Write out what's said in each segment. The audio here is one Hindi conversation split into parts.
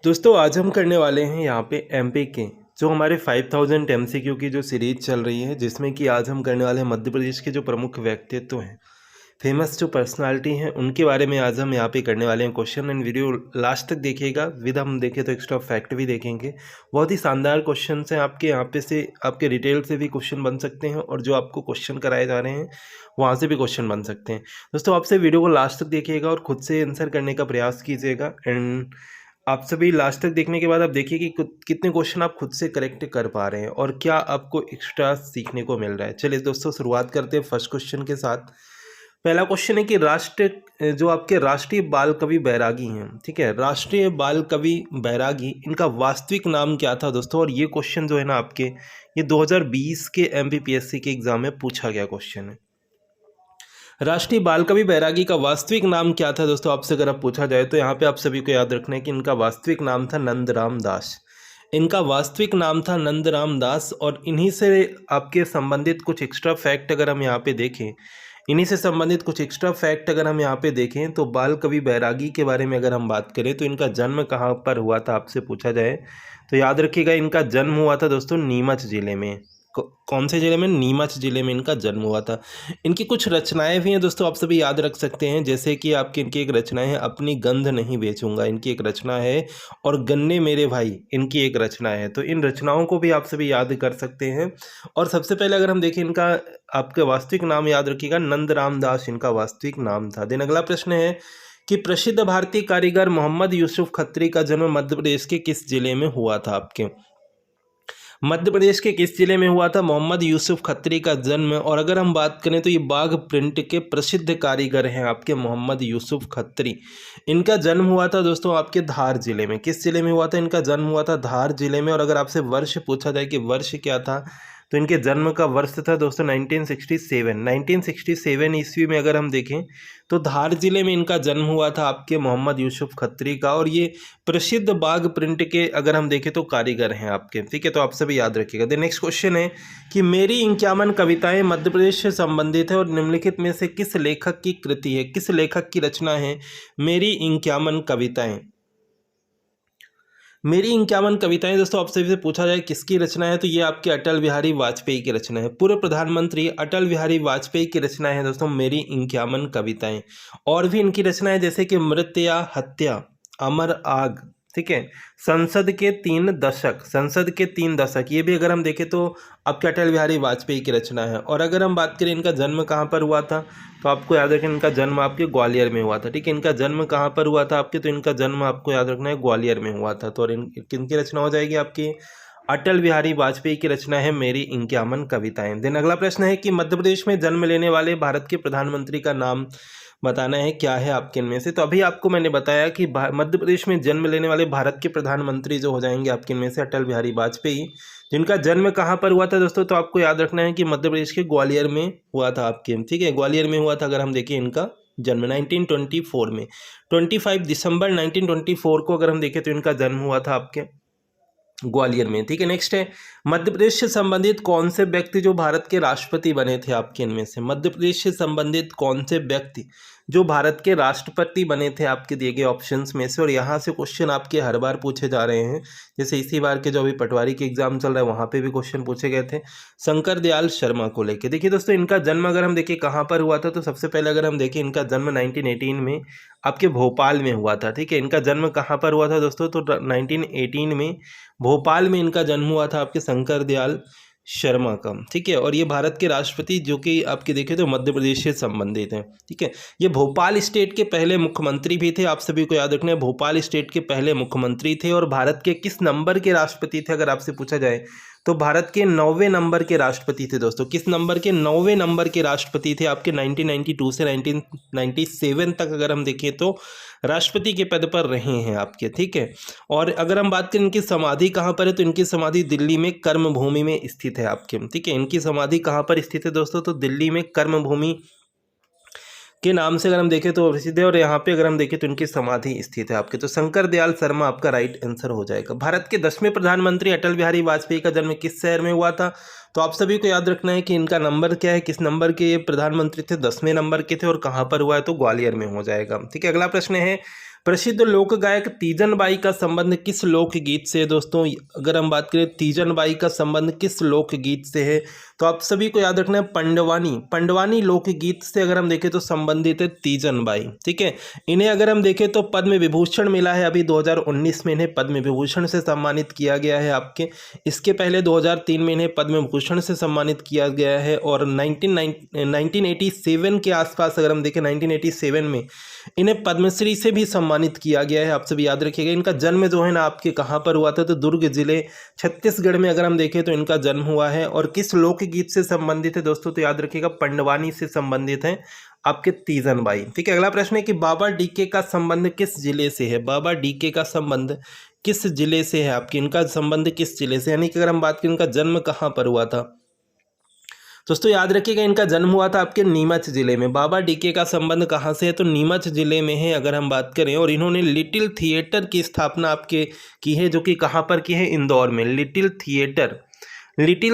दोस्तों आज हम करने वाले हैं यहाँ पे एमपी के जो हमारे 5000 एमसीक्यू की जो सीरीज चल रही है, जिसमें कि आज हम करने वाले हैं मध्य प्रदेश के जो प्रमुख व्यक्तित्व हैं, फेमस जो पर्सनालिटी हैं, उनके बारे में आज हम यहाँ पे करने वाले हैं क्वेश्चन। एंड वीडियो लास्ट तक देखिएगा, विद हम देखें तो एक्स्ट्रा फैक्ट भी देखेंगे। बहुत ही शानदार क्वेश्चन हैं आपके यहाँ पे, से आपके डिटेल से भी क्वेश्चन बन सकते हैं और जो आपको क्वेश्चन कराए जा रहे हैं वहाँ से भी क्वेश्चन बन सकते हैं। दोस्तों आपसे वीडियो को लास्ट तक देखिएगा और खुद से आंसर करने का प्रयास कीजिएगा। एंड आप सभी लास्ट तक देखने के बाद आप देखिए कि कितने क्वेश्चन आप खुद से करेक्ट कर पा रहे हैं और क्या आपको एक्स्ट्रा सीखने को मिल रहा है। चलिए दोस्तों शुरुआत करते हैं फर्स्ट क्वेश्चन के साथ। पहला क्वेश्चन है कि जो आपके राष्ट्रीय बाल कवि बैरागी हैं, ठीक है, राष्ट्रीय बाल कवि बैरागी, इनका वास्तविक नाम क्या था दोस्तों। और ये क्वेश्चन जो है ना आपके, ये 2020 के एमपीपीएससी के एग्जाम में पूछा गया क्वेश्चन है। राष्ट्रीय बाल कवि बैरागी का वास्तविक नाम क्या था दोस्तों, आपसे अगर आप पूछा जाए तो यहाँ पे आप सभी को याद रखना है कि इनका वास्तविक नाम था नंदराम दास। इनका वास्तविक नाम था नंदराम दास। और इन्हीं से आपके संबंधित कुछ एक्स्ट्रा फैक्ट अगर हम यहाँ पे देखें, तो बाल कवि बैरागी के बारे में अगर हम बात करें तो इनका जन्म कहाँ पर हुआ था, आपसे पूछा जाए तो याद रखिएगा इनका जन्म हुआ था दोस्तों नीमच जिले में। कौन से जिले में? नीमच जिले में इनका जन्म हुआ था। इनकी कुछ रचनाएं भी हैं दोस्तों, आप सभी याद रख सकते हैं, जैसे कि आपकी इनकी एक रचनाएं है अपनी गंध नहीं बेचूंगा, इनकी एक रचना है, और गन्ने मेरे भाई इनकी एक रचना है। तो इन रचनाओं को भी आप सभी याद कर सकते हैं। और सबसे पहले अगर हम देखें, इनका आपका वास्तविक नाम याद रखिएगा नंदराम दास इनका वास्तविक नाम था। देन अगला प्रश्न है कि प्रसिद्ध भारतीय कारीगर मोहम्मद यूसुफ खत्री का जन्म मध्य प्रदेश के किस जिले में हुआ था। आपके मध्य प्रदेश के किस जिले में हुआ था मोहम्मद यूसुफ खत्री का जन्म। और अगर हम बात करें तो ये बाघ प्रिंट के प्रसिद्ध कारीगर हैं आपके मोहम्मद यूसुफ खत्री। इनका जन्म हुआ था दोस्तों आपके धार जिले में। किस जिले में हुआ था? इनका जन्म हुआ था धार जिले में। और अगर आपसे वर्ष पूछा जाए कि वर्ष क्या था, तो इनके जन्म का वर्ष था दोस्तों 1967 ईस्वी में अगर हम देखें तो धार जिले में इनका जन्म हुआ था आपके मोहम्मद यूसुफ खत्री का। और ये प्रसिद्ध बाघ प्रिंट के अगर हम देखें तो कारीगर हैं आपके, ठीक है, तो आप सभी याद रखिएगा। द नेक्स्ट क्वेश्चन है कि मेरी 51 कविताएं मध्य प्रदेश से संबंधित है और निम्नलिखित में से किस लेखक की कृति है, किस लेखक की रचना है मेरी 51 कविताएं। मेरी 51 कविताएं दोस्तों आपसे से पूछा जाए किसकी रचना है, तो ये आपके अटल बिहारी वाजपेयी की रचना है। पूर्व प्रधानमंत्री अटल बिहारी वाजपेयी की रचना है दोस्तों मेरी 51 कविताएं। और भी इनकी रचनाएं जैसे कि मृत्या हत्या, अमर आग, ठीक है, संसद के 3 दशक, ये भी अगर हम देखें तो आपके अटल बिहारी वाजपेयी की रचना है। और अगर हम बात करें इनका जन्म कहाँ पर हुआ था, तो आपको याद रखें इनका जन्म आपके ग्वालियर में हुआ था, ठीक है, इनका जन्म कहाँ पर हुआ था आपके, तो इनका जन्म आपको याद रखना है ग्वालियर में हुआ था। तो और किनकी रचना हो जाएगी आपकी? अटल बिहारी वाजपेयी की रचना है मेरी 51 कविताएं। देन अगला प्रश्न है कि मध्य प्रदेश में जन्म लेने वाले भारत के प्रधानमंत्री का नाम बताना है, क्या है आपके इनमें से। तो अभी आपको मैंने बताया कि मध्य प्रदेश में जन्म लेने वाले भारत के प्रधानमंत्री जो हो जाएंगे आपके इनमें से अटल बिहारी वाजपेयी, जिनका जन्म कहाँ पर हुआ था दोस्तों, तो आपको याद रखना है कि मध्य प्रदेश के ग्वालियर में हुआ था आपके, ठीक है, ग्वालियर में हुआ था। अगर हम देखें इनका जन्म 1924 में, 25 दिसंबर 1924 को अगर हम देखें तो इनका जन्म हुआ था आपके ग्वालियर में, ठीक है। नेक्स्ट है मध्य प्रदेश से संबंधित कौन से व्यक्ति जो भारत के राष्ट्रपति बने थे आपके इनमें से। मध्य प्रदेश से संबंधित कौन से व्यक्ति जो भारत के राष्ट्रपति बने थे आपके दिए गए ऑप्शंस में से। और यहाँ से क्वेश्चन आपके हर बार पूछे जा रहे हैं, जैसे इसी बार के जो अभी पटवारी के एग्जाम चल रहा है वहाँ पे भी क्वेश्चन पूछे गए थे शंकर दयाल शर्मा को लेके। देखिए दोस्तों इनका जन्म अगर हम देखें कहाँ पर हुआ था, तो सबसे पहले अगर हम देखें इनका जन्म 1918 में आपके भोपाल में हुआ था, ठीक है। इनका जन्म कहाँ पर हुआ था दोस्तों, तो 1918 में भोपाल में इनका जन्म हुआ था आपके शंकर दयाल शर्मा का, ठीक है। और ये भारत के राष्ट्रपति जो कि आपके देखें तो मध्य प्रदेश से संबंधित हैं, ठीक है। ये भोपाल स्टेट के पहले मुख्यमंत्री भी थे, आप सभी को याद रखना है, भोपाल स्टेट के पहले मुख्यमंत्री थे। और भारत के किस नंबर के राष्ट्रपति थे अगर आपसे पूछा जाए, तो भारत के 9वें नंबर के राष्ट्रपति थे दोस्तों। किस नंबर के? 9वें नंबर के राष्ट्रपति थे आपके 1992 से 1997 तक अगर हम देखें तो राष्ट्रपति के पद पर रहे हैं आपके, ठीक है। और अगर हम बात करें इनकी समाधि कहाँ पर है, तो इनकी समाधि दिल्ली में कर्मभूमि में स्थित है आपके, ठीक है। इनकी समाधि कहाँ पर स्थित है दोस्तों, तो दिल्ली में कर्मभूमि के नाम से अगर हम देखें तो प्रसिद्ध है। और यहाँ पे अगर हम देखें तो इनकी समाधि स्थित है आपके, तो शंकर दयाल शर्मा आपका राइट आंसर हो जाएगा। भारत के 10वें प्रधानमंत्री अटल बिहारी वाजपेयी का जन्म किस शहर में हुआ था, तो आप सभी को याद रखना है कि इनका नंबर क्या है, किस नंबर के ये प्रधानमंत्री थे, 10वें नंबर के थे, और कहाँ पर हुआ है, तो ग्वालियर में हो जाएगा, ठीक है। अगला प्रश्न है प्रसिद्ध लोक गायक तीजन बाई का संबंध किस लोकगीत से है दोस्तों? अगर हम बात करें तीजन बाई का संबंध किस लोकगीत से है, तो आप सभी को याद रखना है पंडवानी लोकगीत से अगर हम देखें तो संबंधित है तीजन बाई। ठीक है, इन्हें अगर हम देखें तो पद्म विभूषण मिला है, अभी 2019 में इन्हें पद्म विभूषण से सम्मानित किया गया है आपके। इसके पहले 2003 में इन्हें पद्म भूषण से सम्मानित किया गया है, और 1987 के आसपास अगर हम देखें 1987 में इन्हें पद्मश्री से भी सम्मानित किया गया है। आप सभी याद रखिएगा। इनका जन्म जो है ना आपके कहाँ पर हुआ था, तो दुर्ग जिले छत्तीसगढ़ में अगर हम देखें तो इनका जन्म हुआ है। और किस लोकगीत से संबंधित है दोस्तों, तो याद रखिएगा पंडवानी से संबंधित है आपके तीजन बाई। ठीक है, अगला प्रश्न है कि बाबा डीके का संबंध किस जिले से है? बाबा डीके का संबंध किस जिले से है आपकी? इनका संबंध किस जिले से, यानी कि अगर हम बात करें इनका जन्म कहाँ पर हुआ था, दोस्तों याद रखिएगा इनका जन्म हुआ था आपके नीमच जिले में। बाबा डीके का संबंध कहाँ से है, तो नीमच जिले में है अगर हम बात करें। और इन्होंने लिटिल थिएटर की स्थापना आपके की है, जो कि कहाँ पर की है, इंदौर में। लिटिल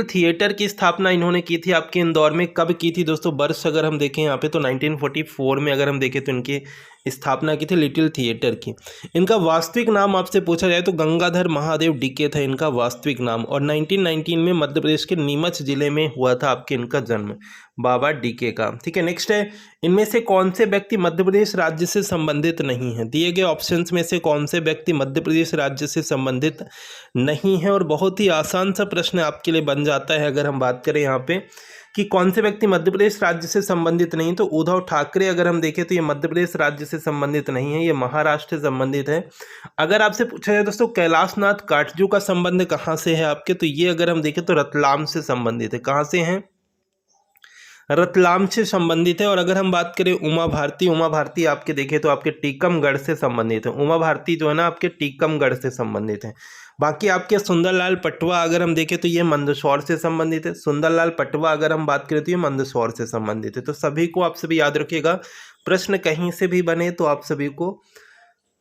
थिएटर की स्थापना इन्होंने की थी आपके इंदौर में। कब की थी दोस्तों, वर्ष अगर हम देखें यहाँ पे तो 1944 में अगर हम देखें तो इनकी स्थापना की थी लिटिल थिएटर की। इनका वास्तविक नाम आपसे पूछा जाए तो गंगाधर महादेव डीके था इनका वास्तविक नाम। और 1919 में मध्य प्रदेश के नीमच जिले में हुआ था आपके इनका जन्म, बाबा डीके का। ठीक है, नेक्स्ट है, इनमें से कौन से व्यक्ति मध्य प्रदेश राज्य से संबंधित नहीं है? दिए गए ऑप्शंस में से कौन से व्यक्ति मध्य प्रदेश राज्य से संबंधित नहीं है? और बहुत ही आसान सा प्रश्न आपके लिए बन जाता है अगर हम बात करें यहाँ पे कि कौन से व्यक्ति मध्य प्रदेश राज्य से संबंधित नहीं, तो उद्धव ठाकरे अगर हम देखें तो ये मध्य प्रदेश राज्य से संबंधित नहीं है, ये महाराष्ट्र से संबंधित है। अगर आपसे पूछा जाए दोस्तों कैलाशनाथ काटजू का संबंध कहाँ से है आपके, तो ये अगर हम देखें तो रतलाम से संबंधित है। कहाँ से हैं, रतलाम से संबंधित है। और अगर हम बात करें उमा भारती आपके देखें तो आपके टीकमगढ़ से संबंधित है। उमा भारती जो है ना आपके टीकमगढ़ से संबंधित है। बाकी आपके सुंदरलाल पटवा अगर हम देखें तो ये मंदसौर से संबंधित है। सुंदरलाल पटवा अगर हम बात करें तो ये मंदसौर से संबंधित है। तो सभी को आप सभी याद रखिएगा, प्रश्न कहीं से भी बने तो आप सभी को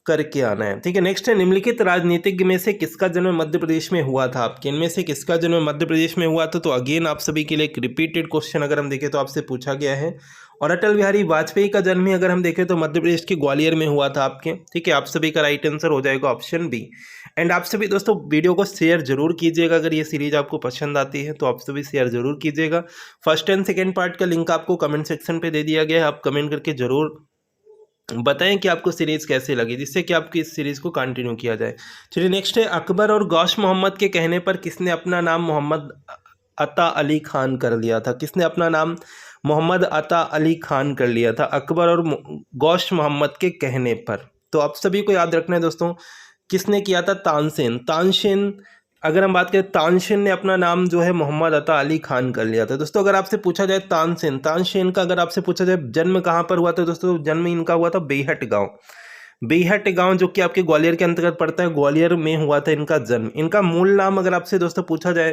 करके आना है। ठीक है, नेक्स्ट है, निम्नलिखित राजनीतिज्ञ में से किसका जन्म मध्य प्रदेश में हुआ था आपके? इनमें से किसका जन्म मध्य प्रदेश में हुआ था? तो अगेन आप सभी के लिए एक रिपीटेड क्वेश्चन अगर हम देखें तो आपसे पूछा गया है। और अटल बिहारी वाजपेयी का जन्म ही अगर हम देखें तो मध्य प्रदेश के ग्वालियर में हुआ था आपके। ठीक है, आप सभी का राइट आंसर हो जाएगा ऑप्शन बी। एंड आप सभी दोस्तों वीडियो को शेयर जरूर कीजिएगा, अगर ये सीरीज आपको पसंद आती है तो आप सभी शेयर जरूर कीजिएगा। फर्स्ट एंड सेकेंड पार्ट का लिंक आपको कमेंट सेक्शन पे दे दिया गया है, आप कमेंट करके जरूर बताएं कि आपको सीरीज कैसे लगी, जिससे कि आपकी इस सीरीज को कंटिन्यू किया जाए। चलिए नेक्स्ट है, अकबर और गौश मोहम्मद के कहने पर किसने अपना नाम मोहम्मद अता अली खान कर लिया था? किसने अपना नाम मोहम्मद अता अली खान कर लिया था अकबर और गौश मोहम्मद के कहने पर? तो आप सभी को याद रखना है दोस्तों, किसने किया था? तानसेन अगर हम बात करें तानसेन ने अपना नाम जो है मोहम्मद अता अली खान कर लिया था। दोस्तों अगर आपसे पूछा जाए तानसेन का अगर आपसे पूछा जाए जन्म कहाँ पर हुआ था, दोस्तों जन्म इनका हुआ था बेहट गांव जो कि आपके ग्वालियर के अंतर्गत पड़ता है, ग्वालियर में हुआ था इनका जन्म। इनका मूल नाम अगर आपसे दोस्तों पूछा जाए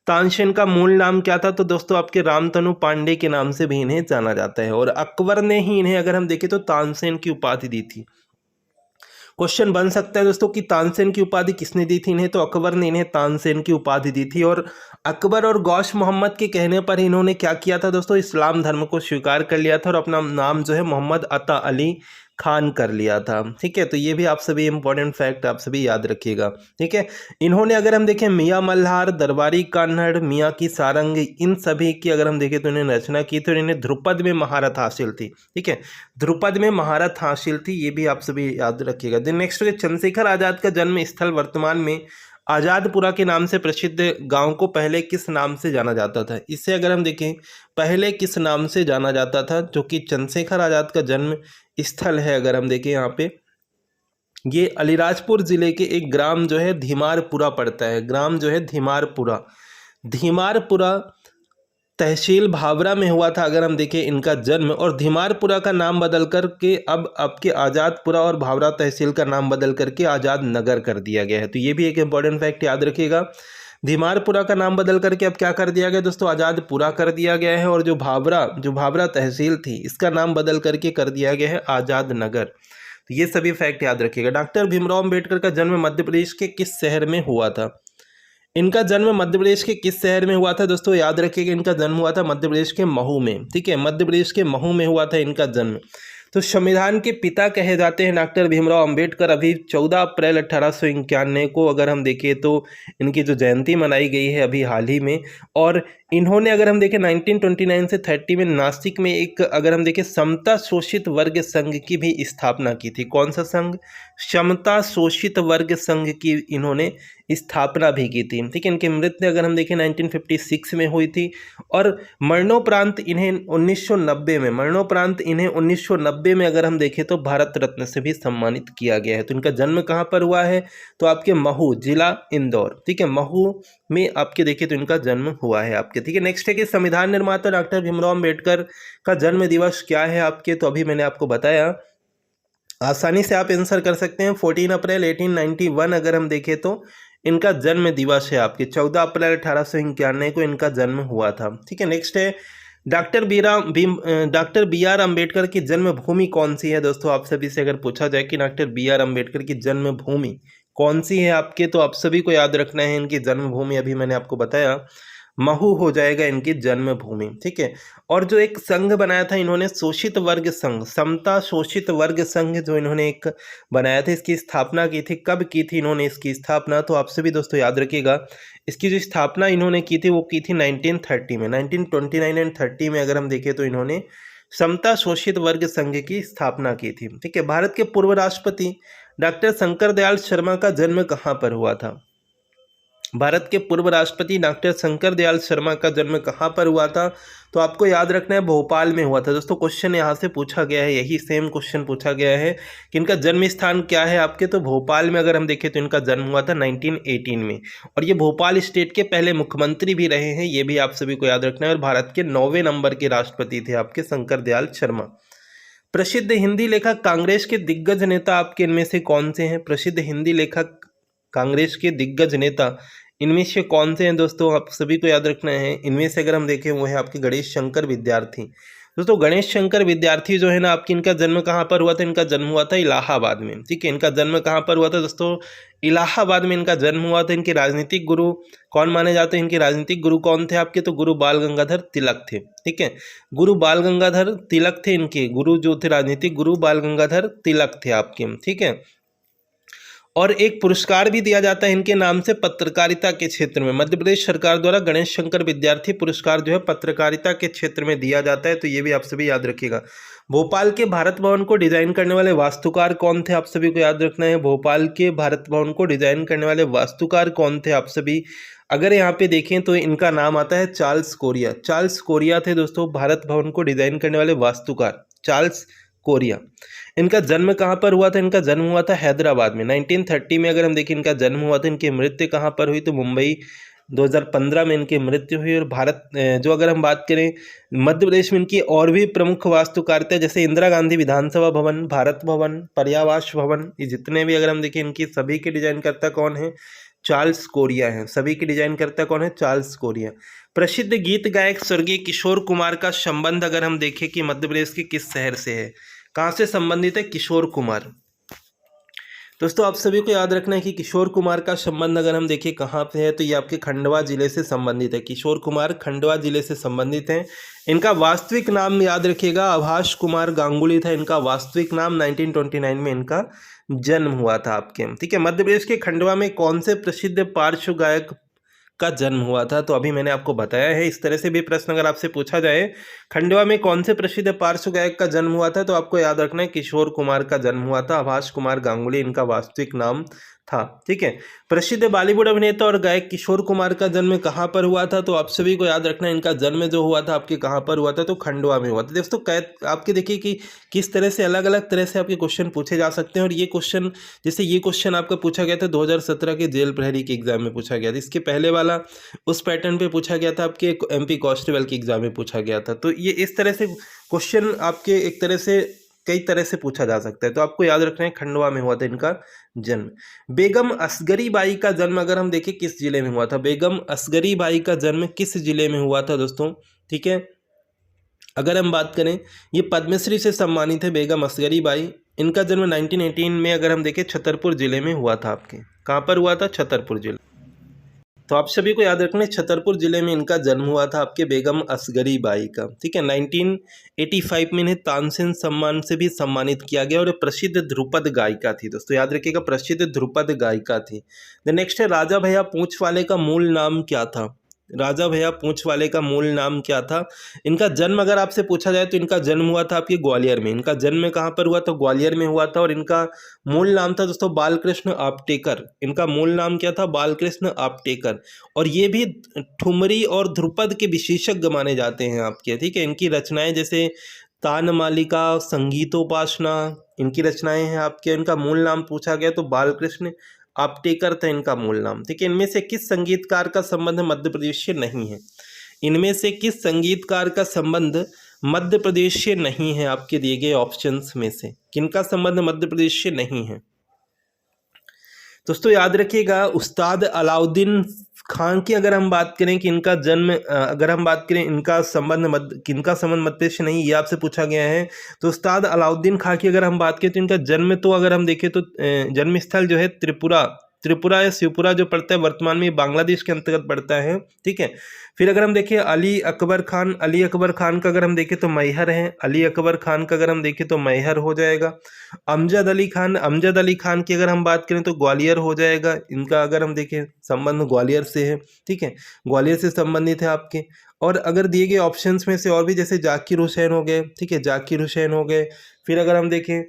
तानसेन का मूल नाम क्या था, तो दोस्तों आपके रामतनु पांडे के नाम से भी इन्हें जाना जाता है। और अकबर ने ही इन्हें अगर हम देखें तो तानसेन की उपाधि दी थी। क्वेश्चन बन सकता है दोस्तों कि तानसेन की उपाधि किसने दी थी इन्हें, तो अकबर ने इन्हें तानसेन की उपाधि दी थी। और अकबर और गौश मोहम्मद के कहने पर इन्होंने क्या किया था दोस्तों, इस्लाम धर्म को स्वीकार कर लिया था और अपना नाम जो है मोहम्मद अता अली खान कर लिया था। ठीक है, तो ये भी आप सभी इंपॉर्टेंट फैक्ट आप सभी याद रखिएगा। ठीक है, इन्होंने अगर हम देखें मियाँ मल्हार, दरबारी कान्हड़, मियाँ की सारंग, इन सभी की अगर हम देखें तो इन्हें रचना की थी और इन्हें ध्रुपद में महारत हासिल थी। ठीक है, ध्रुपद में महारत हासिल थी, ये भी आप सभी याद रखिएगा। देन नेक्स्ट है, चंद्रशेखर आजाद का जन्म स्थल वर्तमान में आज़ादपुरा के नाम से प्रसिद्ध गांव को पहले किस नाम से जाना जाता था? इसे अगर हम देखें पहले किस नाम से जाना जाता था, जो कि चंद्रशेखर आजाद का जन्म स्थल है अगर हम देखें यहाँ पे, ये अलीराजपुर जिले के एक ग्राम जो है धीमारपुरा पड़ता है। ग्राम जो है धीमारपुरा तहसील भावरा में हुआ था अगर हम देखें इनका जन्म। और धीमारपुरा का नाम बदल करके अब आपके आज़ादपुरा और भावरा तहसील का नाम बदल करके आज़ाद नगर कर दिया गया है। तो ये भी एक इंपॉर्टेंट फैक्ट याद रखिएगा, धीमारपुरा का नाम बदल करके अब क्या कर दिया गया दोस्तों, आज़ादपुरा कर दिया गया है। और जो भावरा तहसील थी इसका नाम बदल करके कर दिया गया है आज़ाद नगर। तो ये सभी फैक्ट याद रखिएगा। डॉक्टर भीमराव अम्बेडकर का जन्म मध्य प्रदेश के किस शहर में हुआ था? इनका जन्म मध्य प्रदेश के किस शहर में हुआ था दोस्तों, याद रखिएगा इनका जन्म हुआ था मध्य प्रदेश के महू में। ठीक है, मध्य प्रदेश के महू में हुआ था इनका जन्म। तो संविधान के पिता कहे जाते हैं डॉक्टर भीमराव अंबेडकर। अभी 14 अप्रैल 1891 को अगर हम देखें तो इनकी जो जयंती मनाई गई है अभी हाल ही में। और इन्होंने अगर हम देखें 1929 से 30 में नासिक में एक अगर हम देखें समता शोषित वर्ग संघ की भी स्थापना की थी। कौन सा संघ? समता शोषित वर्ग संघ की इन्होंने स्थापना भी की थी। ठीक है, इनकी मृत्यु अगर हम देखें 1956 में हुई थी। और मरणोपरांत इन्हें 1990 में अगर हम देखें तो भारत रत्न से भी सम्मानित किया गया है। तो इनका जन्म कहाँ पर हुआ है? तो आपके महू, जिला इंदौर। ठीक है, महू में आपके देखें तो इनका जन्म हुआ है आपके। ठीक है, नेक्स्ट है कि संविधान निर्माता डॉक्टर भीमराव अंबेडकर का जन्म दिवस क्या है आपके? तो अभी मैंने आपको बताया, आसानी से आप आंसर कर सकते हैं। 14 अप्रैल 1891 अगर हम देखें तो इनका जन्म दिवस है आपके। 14 अप्रैल 1891 को इनका जन्म हुआ था। ठीक है, नेक्स्ट है डॉक्टर बी आर अम्बेडकर की जन्मभूमि कौन सी है? दोस्तों आप सभी से अगर पूछा जाए कि डॉक्टर बी आर अम्बेडकर की जन्मभूमि कौन सी है आपके, तो आप सभी को याद रखना है इनकी जन्मभूमि, अभी मैंने आपको बताया, महू हो जाएगा इनकी जन्मभूमि। ठीक है, और जो एक संघ बनाया था इन्होंने, शोषित वर्ग संघ, समता शोषित वर्ग संघ, जो इन्होंने एक बनाया था, इसकी स्थापना की थी। कब की थी इन्होंने इसकी स्थापना? तो आप सभी दोस्तों याद रखिएगा, इसकी जो स्थापना इन्होंने की थी वो की थी 1930 में। 1929 एंड 30 में अगर हम देखें तो इन्होंने समता शोषित वर्ग संघ की स्थापना की थी। ठीक है, भारत के पूर्व राष्ट्रपति डॉक्टर शंकर दयाल शर्मा का जन्म कहाँ पर हुआ था? भारत के पूर्व राष्ट्रपति डॉक्टर शंकर दयाल शर्मा का जन्म कहाँ पर हुआ था? तो आपको याद रखना है भोपाल में हुआ था। दोस्तों क्वेश्चन यहाँ से पूछा गया है, यही सेम क्वेश्चन पूछा गया है कि इनका जन्म स्थान क्या है आपके, तो भोपाल में अगर हम देखें तो इनका जन्म हुआ था 1918 में। और ये भोपाल स्टेट के पहले मुख्यमंत्री भी रहे हैं, ये भी आप सभी को याद रखना है। और भारत के 9वें नंबर के राष्ट्रपति थे आपके शंकर दयाल शर्मा। प्रसिद्ध हिंदी लेखक कांग्रेस के दिग्गज नेता आपके इनमें से कौन से हैं? प्रसिद्ध हिंदी लेखक कांग्रेस के दिग्गज नेता इनमें से कौन से हैं? दोस्तों आप सभी को याद रखना है, इनमें से अगर हम देखें वो है आपके गणेश शंकर विद्यार्थी। दोस्तों गणेश शंकर विद्यार्थी जो है ना आपकी, इनका जन्म कहाँ पर हुआ था? इनका जन्म हुआ था इलाहाबाद में। ठीक है, इनका जन्म कहाँ पर हुआ था दोस्तों? इलाहाबाद में इनका जन्म हुआ था। इनके राजनीतिक गुरु कौन माने जाते हैं? इनके राजनीतिक गुरु कौन थे आपके? तो गुरु बाल गंगाधर तिलक थे। ठीक है, गुरु बाल गंगाधर तिलक थे इनके गुरु, जो थे राजनीतिक गुरु बाल गंगाधर तिलक थे आपके। ठीक है, और एक पुरस्कार भी दिया जाता है इनके नाम से पत्रकारिता के क्षेत्र में। मध्य प्रदेश सरकार द्वारा गणेश शंकर विद्यार्थी पुरस्कार जो है पत्रकारिता के क्षेत्र में दिया जाता है, तो ये भी आप सभी याद रखिएगा। भोपाल के भारत भवन को डिजाइन करने वाले वास्तुकार कौन थे? आप सभी को याद रखना है, भोपाल के भारत भवन को डिजाइन करने वाले वास्तुकार कौन थे? आप सभी अगर यहाँ पे देखें तो इनका नाम आता है चार्ल्स कोरिया। चार्ल्स कोरिया थे दोस्तों भारत भवन को डिजाइन करने वाले वास्तुकार, चार्ल्स कोरिया। इनका जन्म कहाँ पर हुआ था? इनका जन्म हुआ था हैदराबाद में 1930 में। अगर हम देखें इनका जन्म हुआ था, इनकी मृत्यु कहाँ पर हुई? तो मुंबई 2015 में इनकी मृत्यु हुई। और भारत जो अगर हम बात करें मध्य प्रदेश में इनकी और भी प्रमुख वास्तुकारिता, जैसे इंदिरा गांधी विधानसभा भवन, भारत भवन, पर्यावास भवन, ये जितने भी अगर हम देखें इनकी सभी के डिजाइनकर्ता कौन है? चार्ल्स कोरिया हैं। सभी के डिजाइनकर्ता कौन है? Charles Korea. प्रसिद्ध गीत गायक स्वर्गीय किशोर कुमार का संबंध अगर हम देखें कि मध्य प्रदेश के किस शहर से है, कहाँ से संबंधित है? किशोर कुमार। दोस्तों आप सभी को याद रखना है कि किशोर कुमार का संबंध अगर हम देखें कहाँ पे है, तो ये आपके खंडवा जिले से संबंधित है। किशोर कुमार खंडवा जिले से संबंधित हैं। इनका वास्तविक नाम याद रखिएगा, आभास कुमार गांगुली था इनका वास्तविक नाम। 1929 में इनका जन्म हुआ था आपके। ठीक है, मध्य प्रदेश के खंडवा में कौन से प्रसिद्ध पार्श्व गायक का जन्म हुआ था? तो अभी मैंने आपको बताया है। इस तरह से भी प्रश्न अगर आपसे पूछा जाए, खंडवा में कौन से प्रसिद्ध पार्श्व गायक का जन्म हुआ था, तो आपको याद रखना है किशोर कुमार का जन्म हुआ था। आभास कुमार गांगुली इनका वास्तविक नाम था। ठीक है, प्रसिद्ध बॉलीवुड अभिनेता और गायक किशोर कुमार का जन्म कहाँ पर हुआ था? तो आप सभी को याद रखना है इनका जन्म जो हुआ था आपके कहाँ पर हुआ था? तो खंडवा में हुआ था। दोस्तों आपके देखिए कि किस तरह से अलग अलग तरह से आपके क्वेश्चन पूछे जा सकते हैं। और ये क्वेश्चन, जैसे ये क्वेश्चन आपका पूछा गया था 2017 के जेल प्रहरी के एग्जाम में पूछा गया था। इसके पहले वाला उस पैटर्न पे पूछा गया था, आपके MP कांस्टेबल के एग्जाम में पूछा गया था। तो ये इस तरह से क्वेश्चन आपके एक तरह से कई तरह से पूछा जा सकता है। तो आपको याद रखना है खंडवा में हुआ था इनका जन्म। बेगम असगरी बाई का जन्म अगर हम देखें किस जिले में हुआ था? बेगम असगरी बाई का जन्म किस जिले में हुआ था दोस्तों? ठीक है, अगर हम बात करें, ये पद्मश्री से सम्मानित है बेगम असगरी बाई। इनका जन्म 1918 में अगर हम देखें छतरपुर जिले में हुआ था आपके। कहाँ पर हुआ था? छतरपुर जिले। तो आप सभी को याद रखना है छतरपुर जिले में इनका जन्म हुआ था आपके बेगम असगरी बाई का, ठीक है। 1985 में इन्हें तानसेन सम्मान से भी सम्मानित किया गया और ये प्रसिद्ध ध्रुपद गायिका थी दोस्तों, याद रखिएगा, प्रसिद्ध ध्रुपद गायिका थी। द नेक्स्ट है राजा भैया पूंछ वाले का मूल नाम क्या था। राजा भैया पूंछ वाले का मूल नाम क्या था। इनका जन्म अगर आपसे पूछा जाए तो इनका जन्म हुआ था आपके ग्वालियर में। इनका जन्म कहाँ पर हुआ था, ग्वालियर में हुआ था। और इनका मूल नाम था दोस्तों बालकृष्ण आपटेकर। इनका मूल नाम क्या था, बालकृष्ण आपटेकर। और ये भी ठुमरी और ध्रुपद के विशेषज्ञ माने जाते हैं आपके, ठीक है। इनकी रचनाएं जैसे तान मालिका, संगीतोपासना, इनकी रचनाएं हैं आपके। इनका मूल नाम पूछा गया तो बालकृष्ण आपटेकर था इनका मूल नाम, ठीक है। इनमें से किस संगीतकार का संबंध मध्य प्रदेश से नहीं है। इनमें से किस संगीतकार का संबंध मध्य प्रदेश से नहीं है, आपके दिए गए ऑप्शंस में से किनका संबंध मध्य प्रदेश से नहीं है। दोस्तों याद रखिएगा, उस्ताद अलाउद्दीन खान की अगर हम बात करें कि इनका जन्म, अगर हम बात करें इनका संबंध किनका संबंध मध्य प्रदेश से नहीं, ये आपसे पूछा गया है। तो उस्ताद अलाउद्दीन खान की अगर हम बात करें तो इनका जन्म तो अगर हम देखें तो जन्म स्थल जो है त्रिपुरा या शिवपुरा जो पड़ता है, वर्तमान में बांग्लादेश के अंतर्गत पड़ता है, ठीक है। फिर अगर हम देखें अली अकबर खान का अगर हम देखें तो मैहर है। अली अकबर खान का अगर हम देखें तो मैहर हो जाएगा। अमजद अली खान की अगर हम बात करें तो ग्वालियर हो जाएगा। इनका अगर हम देखें संबंध ग्वालियर से है, ठीक है, ग्वालियर से संबंधित है आपके। और अगर दिए गए ऑप्शंस में से और भी जैसे जाकिर हुसैन हो गए, ठीक है, जाकिर हुसैन हो गए। फिर अगर हम देखें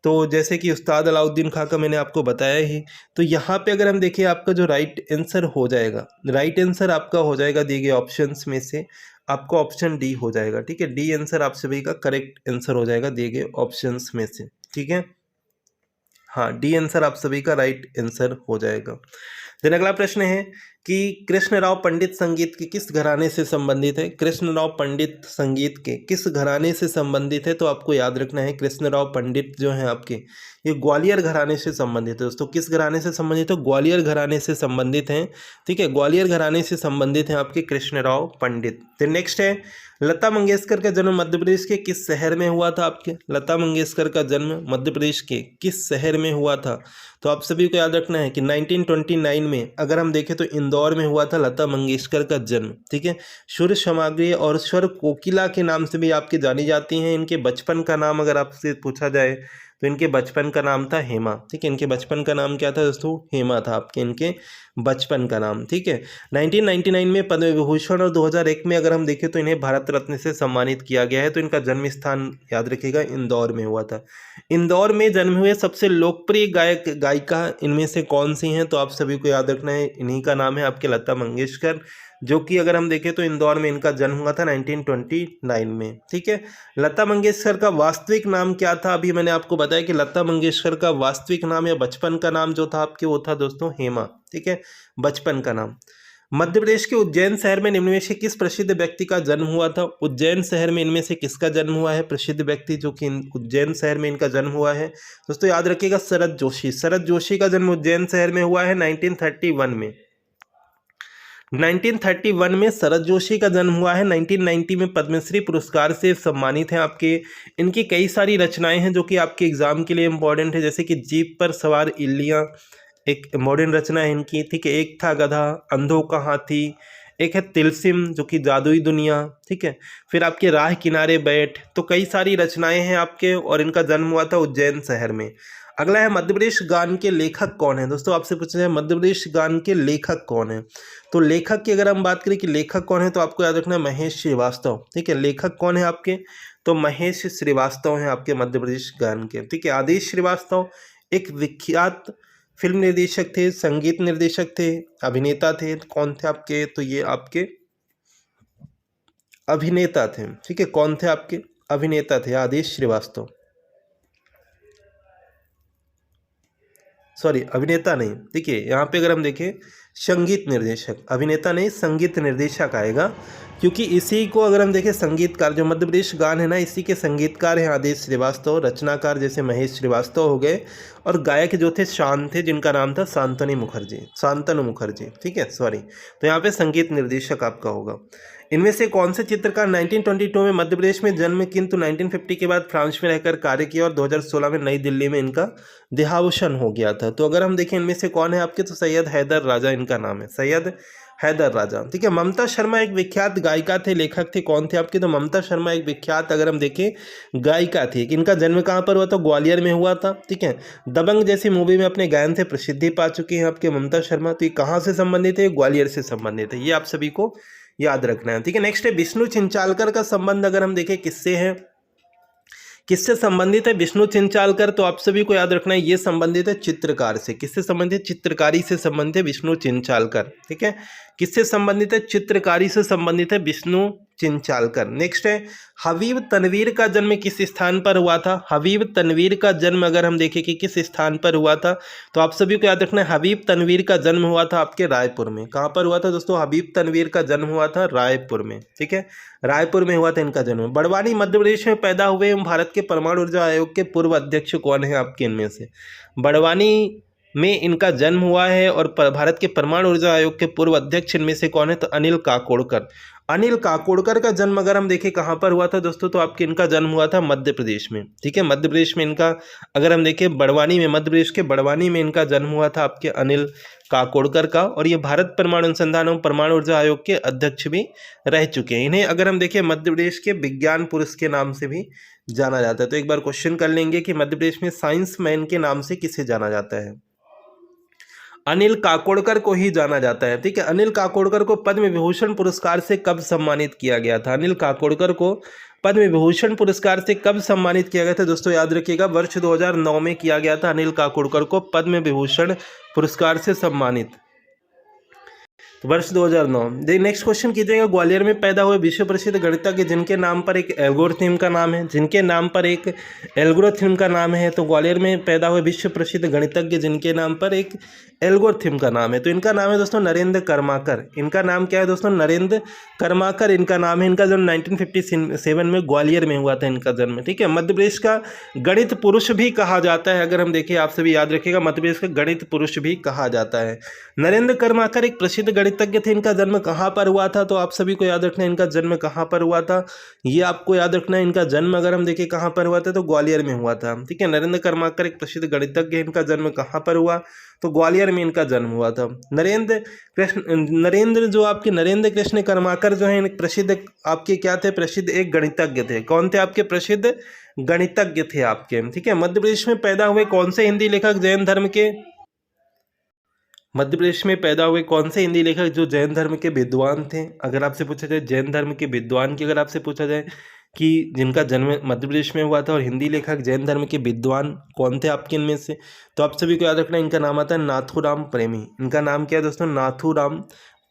तो जैसे कि उस्ताद अलाउद्दीन खां का मैंने आपको बताया ही। तो यहाँ पे अगर हम देखें आपका जो राइट आंसर हो जाएगा, राइट आंसर आपका हो जाएगा दिए गए ऑप्शंस में से आपका ऑप्शन डी हो जाएगा, ठीक है। डी आंसर आप सभी का करेक्ट आंसर हो जाएगा दिए गए ऑप्शंस में से, ठीक है। हाँ, डी आंसर आप सभी का राइट आंसर हो जाएगा। देन अगला प्रश्न है कि कृष्णराव पंडित संगीत के किस घराने से संबंधित है। कृष्णराव पंडित संगीत के किस घराने से संबंधित है, तो आपको याद रखना है कृष्णराव पंडित जो है आपके, ये ग्वालियर घराने से संबंधित है दोस्तों। किस घराने से संबंधित है, ग्वालियर घराने से संबंधित हैं, ठीक है, ग्वालियर घराने से संबंधित हैं आपके कृष्णराव पंडित। फिर नेक्स्ट है लता मंगेशकर का जन्म मध्य प्रदेश के किस शहर में हुआ था आपके। लता मंगेशकर का जन्म मध्य प्रदेश के किस शहर में हुआ था, तो आप सभी को याद रखना है कि 1929 में अगर हम देखें तो इंदौर में हुआ था लता मंगेशकर का जन्म, ठीक है। सुर सामग्री और स्वर कोकिला के नाम से भी आपकी जानी जाती हैं। इनके बचपन का नाम अगर आपसे पूछा जाए तो इनके बचपन का नाम था हेमा, ठीक है। इनके बचपन का नाम क्या था दोस्तों, हेमा था आपके इनके बचपन का नाम, ठीक है। 1999 में पद्म विभूषण और 2001 में अगर हम देखें तो इन्हें भारत रत्न से सम्मानित किया गया है। तो इनका जन्म स्थान याद रखिएगा इंदौर में हुआ था। इंदौर में जन्म हुए सबसे लोकप्रिय गायिका इनमें से कौन सी हैं, तो आप सभी को याद रखना है इन्हीं का नाम है आपके लता मंगेशकर, जो कि अगर हम देखें तो इंदौर में इनका जन्म हुआ था 1929 में, ठीक है। लता मंगेशकर का वास्तविक नाम क्या था, अभी मैंने आपको बताया कि लता मंगेशकर का वास्तविक नाम या बचपन का नाम जो था आपके वो था दोस्तों हेमा, ठीक है, बचपन का नाम। मध्य प्रदेश के उज्जैन शहर में निम्न में से किस प्रसिद्ध व्यक्ति का जन्म हुआ था। उज्जैन शहर में इनमें से किसका जन्म हुआ है, प्रसिद्ध व्यक्ति जो कि उज्जैन शहर में इनका जन्म हुआ है। दोस्तों याद रखिएगा शरद जोशी। शरद जोशी का जन्म उज्जैन शहर में हुआ है 1931 में। 1931 में शरद जोशी का जन्म हुआ है। 1990 में पद्मश्री पुरस्कार से सम्मानित हैं आपके। इनकी कई सारी रचनाएं हैं जो कि आपके एग्जाम के लिए इंपॉर्टेंट है, जैसे कि जीप पर सवार इल्लियाँ एक मॉडर्न रचना है इनकी, ठीक है। एक था गधा, अंधों का हाथी, एक है तिलसिम जो कि जादुई दुनिया, ठीक है। फिर आपके राह किनारे बैठ, तो कई सारी रचनाएं हैं आपके और इनका जन्म हुआ था उज्जैन शहर में। अगला है मध्य प्रदेश गान के लेखक कौन है। दोस्तों आपसे पूछा जाए मध्य प्रदेश गान के लेखक कौन है, तो लेखक की अगर हम बात करें कि लेखक कौन है तो आपको याद रखना है महेश श्रीवास्तव, ठीक है। लेखक कौन है आपके, तो महेश श्रीवास्तव हैं आपके मध्य प्रदेश गान के, ठीक है। आदेश श्रीवास्तव एक विख्यात फिल्म निर्देशक थे, संगीत निर्देशक थे, अभिनेता थे। कौन थे आपके, तो ये आपके अभिनेता थे, ठीक है। कौन थे आपके, अभिनेता थे आदेश श्रीवास्तव, सॉरी अभिनेता नहीं, ठीक है। यहाँ पे अगर हम देखें संगीत निर्देशक, अभिनेता नहीं संगीत निर्देशक आएगा, क्योंकि इसी को अगर हम देखें संगीतकार जो मध्य प्रदेश गान है ना, इसी के संगीतकार हैं आदेश श्रीवास्तव, रचनाकार जैसे महेश श्रीवास्तव हो गए, और गायक जो थे शान थे जिनका नाम था शांतनु मुखर्जी, ठीक है, सॉरी। तो यहाँ पे संगीत निर्देशक आपका होगा। इनमें से कौन से चित्रकार 1922 में मध्य प्रदेश में जन्म किंतु 1950 के बाद फ्रांस में रहकर कार्य किया और 2016 में नई दिल्ली में इनका देहावसान हो गया था। तो अगर हम देखें इनमें से कौन है आपके, तो सैयद हैदर राजा इनका नाम है, सैयद हैदर राजा। ठीक है, ममता शर्मा एक विख्यात गायिका थे, लेखक थे, कौन थे आपके? तो ममता शर्मा एक विख्यात अगर हम देखें गायिका थी। इनका जन्म कहाँ पर हुआ था? ग्वालियर में हुआ था। ठीक है, दबंग जैसी मूवी में अपने गायन से प्रसिद्धि पा चुकी हैं आपके ममता शर्मा। तो ये कहाँ से संबंधित है? ग्वालियर से संबंधित है, ये आप सभी को याद रखना है। ठीक है, नेक्स्ट है विष्णु चिंचालकर का संबंध अगर हम देखें किससे है, किससे संबंधित है विष्णु चिंचालकर? तो आप सभी को याद रखना है ये संबंधित है चित्रकार से। किससे संबंधित? चित्रकारी से संबंधित है विष्णु चिंचालकर। ठीक है, किससे संबंधित है? चित्रकारी से संबंधित है विष्णु चिंचालकर। नेक्स्ट है हबीब तनवीर का जन्म किस स्थान पर हुआ था? हबीब तनवीर का जन्म अगर हम देखें कि किस स्थान पर हुआ था, तो आप सभी को याद रखना है हबीब तनवीर का जन्म हुआ था आपके रायपुर में। कहाँ पर हुआ था दोस्तों? हबीब तनवीर का जन्म हुआ था रायपुर में। ठीक है, रायपुर में हुआ था इनका जन्म। बड़वानी मध्य प्रदेश में पैदा हुए एवं भारत के परमाणु ऊर्जा आयोग के पूर्व अध्यक्ष कौन है आपके इनमें से? बड़वानी में इनका जन्म हुआ है और भारत के परमाणु ऊर्जा आयोग के पूर्व अध्यक्ष इनमें से कौन है? तो अनिल काकोडकर। अनिल काकोडकर का जन्म अगर हम देखें कहाँ पर हुआ था दोस्तों, तो आपके इनका जन्म हुआ था मध्य प्रदेश में। ठीक है, मध्य प्रदेश में इनका अगर हम देखें बड़वानी में, मध्य प्रदेश के बड़वानी में इनका जन्म हुआ था आपके अनिल काकोडकर का। और ये भारत परमाणु अनुसंधान एवं परमाणु ऊर्जा आयोग के अध्यक्ष भी रह चुके हैं। इन्हें अगर हम देखें मध्य प्रदेश के विज्ञान पुरुष के नाम से भी जाना जाता है। तो एक बार क्वेश्चन कर लेंगे कि मध्य प्रदेश में साइंस मैन के नाम से किसे जाना जाता है? अनिल काकोडकर को ही जाना जाता है। ठीक है, अनिल काकोडकर को पद्म विभूषण पुरस्कार से कब सम्मानित किया गया था? अनिल काकोडकर को पद्म विभूषण पुरस्कार से कब सम्मानित किया गया था दोस्तों? याद रखिएगा वर्ष 2009 में किया गया था अनिल काकोडकर को पद्म विभूषण पुरस्कार से सम्मानित, वर्ष 2009। नेक्स्ट क्वेश्चन कीजिएगा, ग्वालियर में पैदा हुए विश्व प्रसिद्ध गणितज्ञ जिनके नाम पर एक एल्गोरिथम का नाम है, जिनके नाम पर एक एल्गोरिथम का नाम है। तो ग्वालियर में पैदा हुए विश्व प्रसिद्ध गणितज्ञ जिनके नाम पर एक एल्गोरिथम का नाम है, तो इनका नाम है दोस्तों नरेंद्र कर्माकर। इनका नाम क्या है दोस्तों? नरेंद्र कर्माकर इनका नाम है। इनका जन्म 1957 में ग्वालियर में हुआ था इनका जन्म। ठीक है, मध्य प्रदेश का गणित पुरुष भी कहा जाता है। अगर हम देखें, आप सभी याद रखिएगा, मध्य प्रदेश का गणित पुरुष भी कहा जाता है। नरेंद्र कर्माकर एक प्रसिद्ध गणितज्ञ थे। इनका जन्म कहाँ पर हुआ था? तो आप सभी को याद रखना है इनका जन्म कहाँ पर हुआ था, ये आपको याद रखना है। इनका जन्म अगर हम देखें कहाँ पर हुआ था, तो ग्वालियर में हुआ था। ठीक है, नरेंद्र कर्माकर एक प्रसिद्ध गणितज्ञ, इनका जन्म कहाँ पर हुआ? तो ग्वालियर में इनका जन्म हुआ था। नरेंद्र जो आपके नरेंद्र कृष्ण कर्माकर जो है प्रसिद्ध आपके क्या थे? प्रसिद्ध एक गणितज्ञ थे। कौन थे आपके? प्रसिद्ध गणितज्ञ थे आपके। ठीक है, मध्य प्रदेश में पैदा हुए कौन से हिंदी लेखक जैन धर्म के? मध्य प्रदेश में पैदा हुए कौन से हिंदी लेखक जो जैन धर्म के विद्वान थे? अगर आपसे पूछा जाए जैन धर्म के विद्वान की, अगर आपसे पूछा जाए कि जिनका जन्म मध्य प्रदेश में हुआ था और हिंदी लेखक जैन धर्म के विद्वान कौन थे आपके इनमें से, तो आप सभी को याद रखना इनका नाम आता है नाथूराम प्रेमी। इनका नाम क्या है दोस्तों? नाथूराम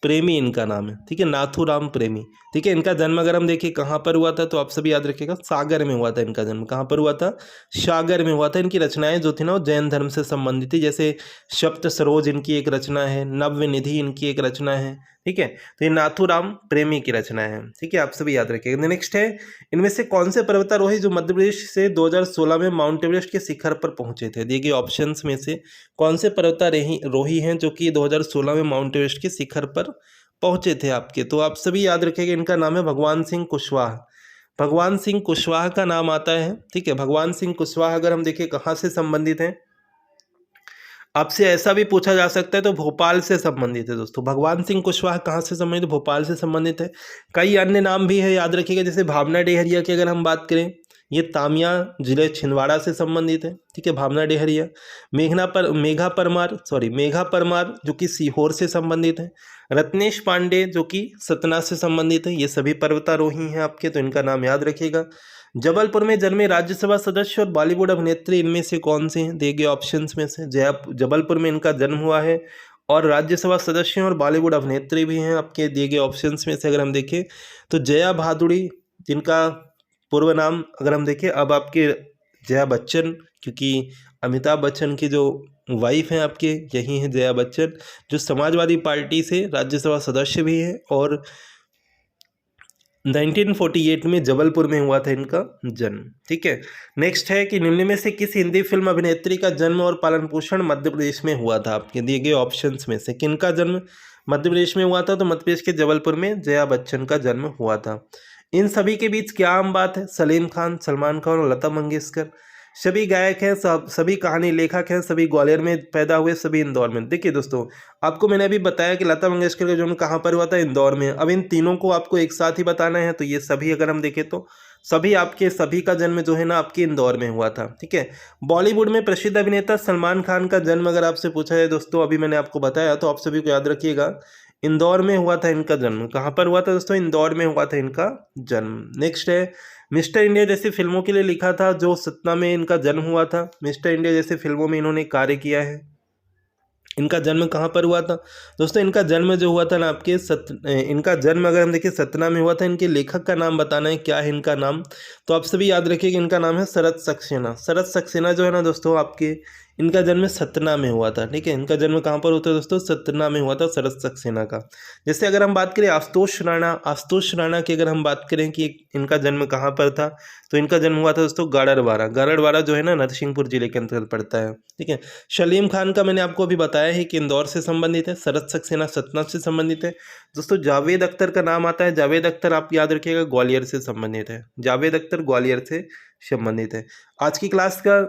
प्रेमी इनका नाम है। ठीक है, नाथूराम प्रेमी। ठीक है, इनका जन्म अगर हम देखें कहाँ पर हुआ था, तो आप सभी याद रखिएगा सागर में हुआ था इनका जन्म। कहाँ पर हुआ था? सागर में हुआ था। इनकी रचनाएं जो थी ना वो जैन धर्म से संबंधित थी, जैसे सप्त सरोज इनकी एक रचना है, नव्य निधि इनकी एक रचना है। ठीक है, तो ये नाथूराम प्रेमी की रचना है। ठीक है, आप सभी याद रखिएगा। नेक्स्ट है, इनमें से कौन से पर्वतारोही जो मध्य प्रदेश से 2016 में माउंट एवरेस्ट के शिखर पर पहुंचे थे? दिए गए ऑप्शंस में से कौन से पर्वतारोही हैं जो कि 2016 में माउंट एवरेस्ट के शिखर पर पहुंचे थे आपके? तो आप सभी याद रखेंगे इनका नाम है भगवान सिंह कुशवाहा। भगवान सिंह कुशवाहा का नाम आता है। ठीक है, भगवान सिंह कुशवाहा अगर हम देखें कहाँ से संबंधित हैं, आपसे ऐसा भी पूछा जा सकता है, तो भोपाल से संबंधित है दोस्तों। भगवान सिंह कुशवाहा कहाँ से संबंधित? भोपाल से संबंधित है। कई अन्य नाम भी है, याद रखिएगा, जैसे भावना डेहरिया की अगर हम बात करें, ये तामिया जिले छिंदवाड़ा से संबंधित है। ठीक है, भावना डेहरिया। मेघा परमार जो कि सीहोर से संबंधित है। रत्नेश पांडे जो कि सतना से संबंधित है। ये सभी पर्वतारोही हैं आपके, तो इनका नाम याद रखिएगा। जबलपुर में जन्मे राज्यसभा सदस्य और बॉलीवुड अभिनेत्री इनमें से कौन से हैं? दिए गए ऑप्शंस में से जबलपुर में इनका जन्म हुआ है और राज्यसभा सदस्य और बॉलीवुड अभिनेत्री भी हैं आपके। दिए गए ऑप्शंस में से अगर हम देखें तो जया भादुड़ी, जिनका पूर्व नाम अगर हम देखें अब आपके जया बच्चन, क्योंकि अमिताभ बच्चन की जो वाइफ हैं आपके यही हैं जया बच्चन, जो समाजवादी पार्टी से राज्यसभा सदस्य भी हैं और 1948 में जबलपुर में हुआ था इनका जन्म। ठीक है, नेक्स्ट है कि निम्न में से किस हिंदी फिल्म अभिनेत्री का जन्म और पालन पोषण मध्य प्रदेश में हुआ था? आपके दिए गए ऑप्शंस में से किनका जन्म मध्य प्रदेश में हुआ था? तो मध्य प्रदेश के जबलपुर में जया बच्चन का जन्म हुआ था। इन सभी के बीच क्या आम बात है? सलीम खान, सलमान खान और लता मंगेशकर। सभी गायक हैं, सभी कहानी लेखक हैं, सभी ग्वालियर में पैदा हुए, सभी इंदौर में। देखिए दोस्तों, आपको मैंने अभी बताया कि लता मंगेशकर का जन्म कहाँ पर हुआ था, इंदौर में। अब इन तीनों को आपको एक साथ ही बताना है, तो ये सभी अगर हम देखें तो सभी का जन्म जो है ना आपके इंदौर में हुआ था, ठीक है। बॉलीवुड में प्रसिद्ध अभिनेता सलमान खान का जन्म अगर आपसे पूछा जाए दोस्तों, अभी मैंने आपको बताया, तो आप सभी को याद रखिएगा, इंदौर में हुआ था इनका जन्म। कहाँ पर हुआ था दोस्तों, इंदौर में हुआ था इनका जन्म। नेक्स्ट है, मिस्टर इंडिया जैसी फिल्मों के लिए लिखा था, जो सतना में इनका जन्म हुआ था। मिस्टर इंडिया जैसी फिल्मों में इन्होंने कार्य किया है। इनका जन्म कहाँ पर हुआ था दोस्तों, इनका जन्म जो हुआ था ना आपके इनका जन्म अगर हम देखिए सतना में हुआ था। इनके लेखक का नाम बताना है, क्या है इनका नाम, तो आप सभी याद रखिए कि इनका नाम है शरद सक्सेना। शरद सक्सेना जो है ना दोस्तों आपके, इनका जन्म सतना में हुआ था, ठीक है। इनका जन्म कहाँ पर होता है दोस्तों, सतना में हुआ था शरद सक्सेना का। जैसे अगर हम बात करें आशुतोष राणा की अगर हम बात करें कि इनका जन्म कहाँ पर था, तो इनका जन्म हुआ था दोस्तों गाड़रवारा जो है ना नरसिंहपुर जिले के अंतर्गत पड़ता है, ठीक है। सलीम खान का मैंने आपको अभी बताया है कि इंदौर से संबंधित है। शरद सक्सेना सतना से संबंधित है। दोस्तों जावेद अख्तर का नाम आता है, जावेद अख्तर आप याद रखिएगा ग्वालियर से संबंधित है। जावेद अख्तर ग्वालियर से संबंधित है। आज की क्लास का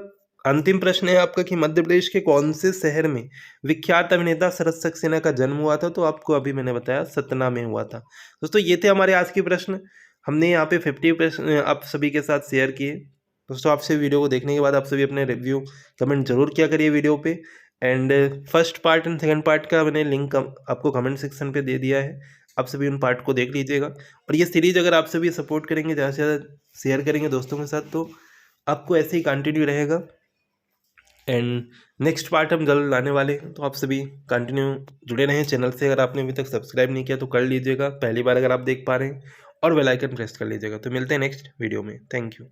अंतिम प्रश्न है आपका कि मध्य प्रदेश के कौन से शहर में विख्यात अभिनेता शरद सक्सेना का जन्म हुआ था, तो आपको अभी मैंने बताया सतना में हुआ था। दोस्तों ये थे हमारे आज के प्रश्न, हमने यहाँ पे 50 प्रश्न आप सभी के साथ शेयर किए। दोस्तों आपसे वीडियो को देखने के बाद आप सभी अपने रिव्यू कमेंट जरूर किया करिए वीडियो पे। And first part and second part का मैंने लिंक आपको कमेंट सेक्शन पे दे दिया है, आप सभी उन पार्ट को देख लीजिएगा। और ये सीरीज अगर आप सभी सपोर्ट करेंगे, ज़्यादा से ज़्यादा शेयर करेंगे दोस्तों के साथ, तो आपको ऐसे ही कंटिन्यू रहेगा। एंड नेक्स्ट पार्ट हम जल्द लाने वाले हैं, तो आप सभी कंटिन्यू जुड़े रहें चैनल से। अगर आपने अभी तक सब्सक्राइब नहीं किया तो कर लीजिएगा, पहली बार अगर आप देख पा रहे हैं, और बेल आइकन प्रेस कर लीजिएगा। तो मिलते हैं नेक्स्ट वीडियो में। Thank you.